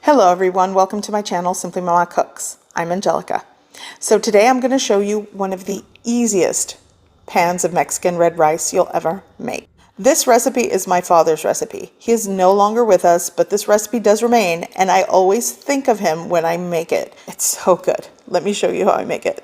Hello everyone, welcome to my channel, Simply Mama Cooks. I'm Angelica. So today I'm going to show you one of the easiest pans of Mexican red rice you'll ever make. This recipe is my father's recipe. He is no longer with us, but this recipe does remain, and I always think of him when I make it. It's so good. Let me show you how I make it.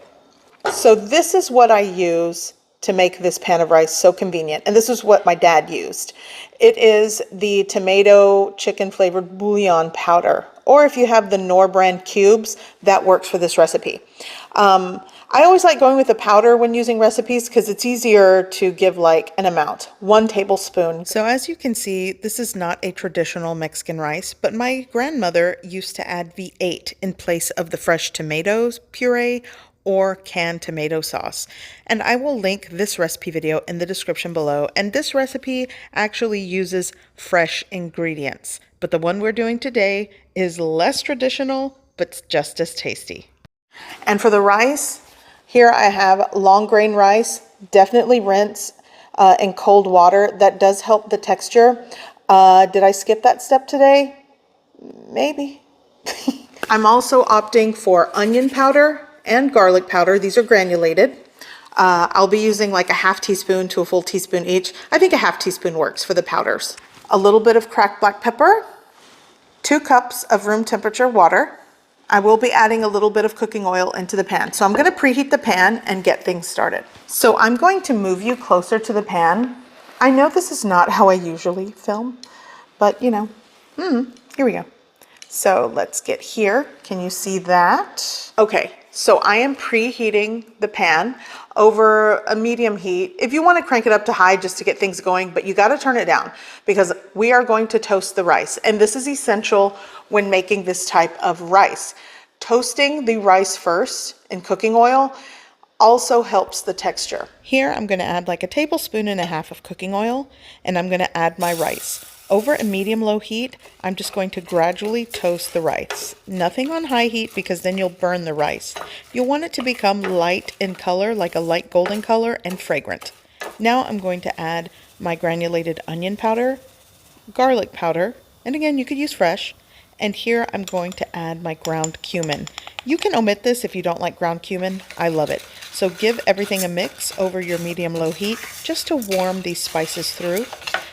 So this is what I use to make this pan of rice so convenient. And this is what my dad used. It is the tomato chicken flavored bouillon powder. Or if you have the Knorr brand cubes, that works for this recipe. I always like going with the powder when using recipes because it's easier to give like an amount, 1 tablespoon. So as you can see, this is not a traditional Mexican rice, but my grandmother used to add V8 in place of the fresh tomatoes puree or canned tomato sauce. And I will link this recipe video in the description below. And this recipe actually uses fresh ingredients. But the one we're doing today is less traditional, but just as tasty. And for the rice, here I have long grain rice. Definitely rinse in cold water. That does help the texture. Did I skip that step today? Maybe. I'm also opting for onion powder and garlic powder. These are granulated. I'll be using like a half teaspoon to a full teaspoon each. I think a half teaspoon works for the powders. A little bit of cracked black pepper, 2 cups of room temperature water. I will be adding a little bit of cooking oil into the pan. So I'm going to preheat the pan and get things started. So I'm going to move you closer to the pan. I know this is not how I usually film, but you know, here we go. So let's get here. Can you see that? Okay, so I am preheating the pan over a medium heat. If you want to crank it up to high just to get things going, but you got to turn it down because we are going to toast the rice. And this is essential when making this type of rice. Toasting the rice first in cooking oil also helps the texture. Here I'm going to add like 1.5 tablespoons of cooking oil, and I'm going to add my rice. Over a medium-low heat, I'm just going to gradually toast the rice. Nothing on high heat because then you'll burn the rice. You'll want it to become light in color, like a light golden color, and fragrant. Now I'm going to add my granulated onion powder, garlic powder, and again, you could use fresh. And here I'm going to add my ground cumin. You can omit this if you don't like ground cumin. I love it. So give everything a mix over your medium-low heat just to warm these spices through.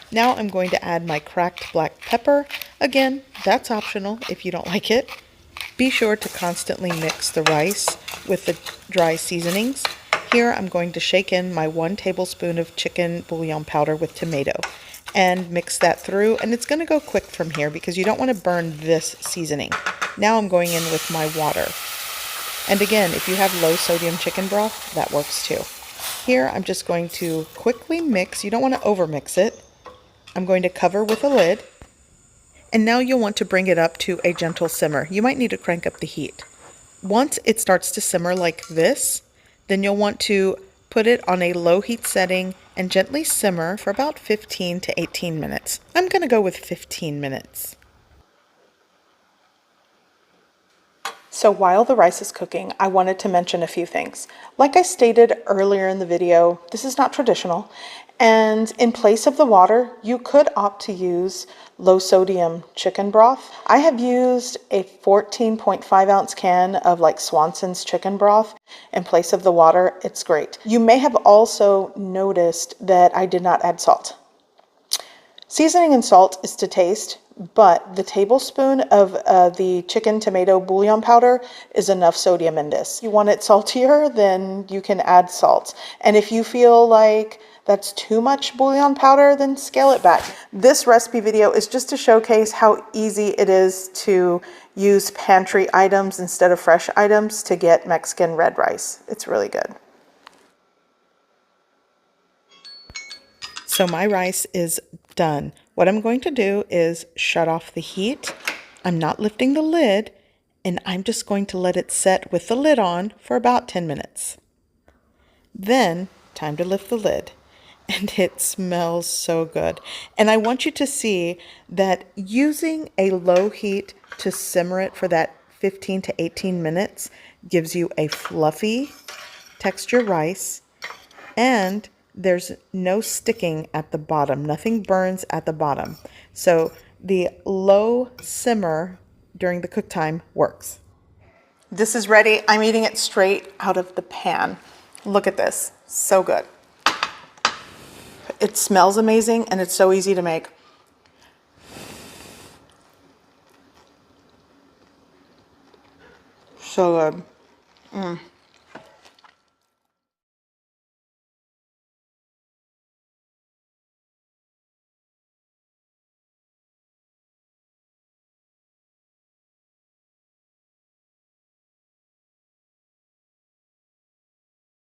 Now I'm going to add my cracked black pepper. Again, that's optional if you don't like it. Be sure to constantly mix the rice with the dry seasonings. Here I'm going to shake in my 1 tablespoon of chicken bouillon powder with tomato and mix that through. And it's going to go quick from here because you don't want to burn this seasoning. Now I'm going in with my water. And again, if you have low sodium chicken broth, that works too. Here I'm just going to quickly mix. You don't want to overmix it. I'm going to cover with a lid, and now you'll want to bring it up to a gentle simmer. You might need to crank up the heat. Once it starts to simmer like this, then you'll want to put it on a low heat setting and gently simmer for about 15 to 18 minutes. I'm going to go with 15 minutes. So while the rice is cooking, I wanted to mention a few things. Like I stated earlier in the video, this is not traditional. And in place of the water, you could opt to use low sodium chicken broth. I have used a 14.5 ounce can of like Swanson's chicken broth in place of the water. It's great. You may have also noticed that I did not add salt. Seasoning and salt is to taste, but the tablespoon of the chicken tomato bouillon powder is enough sodium in this. If you want it saltier, then you can add salt. And if you feel like that's too much bouillon powder, then scale it back. This recipe video is just to showcase how easy it is to use pantry items instead of fresh items to get Mexican red rice. It's really good. So my rice is done. What I'm going to do is shut off the heat. I'm not lifting the lid, and I'm just going to let it set with the lid on for about 10 minutes. Then, time to lift the lid. And it smells so good. And I want you to see that using a low heat to simmer it for that 15 to 18 minutes gives you a fluffy texture rice, and there's no sticking at the bottom. Nothing burns at the bottom. So the low simmer during the cook time works. This is ready. I'm eating it straight out of the pan. Look at this. So good. It smells amazing and it's so easy to make. So good.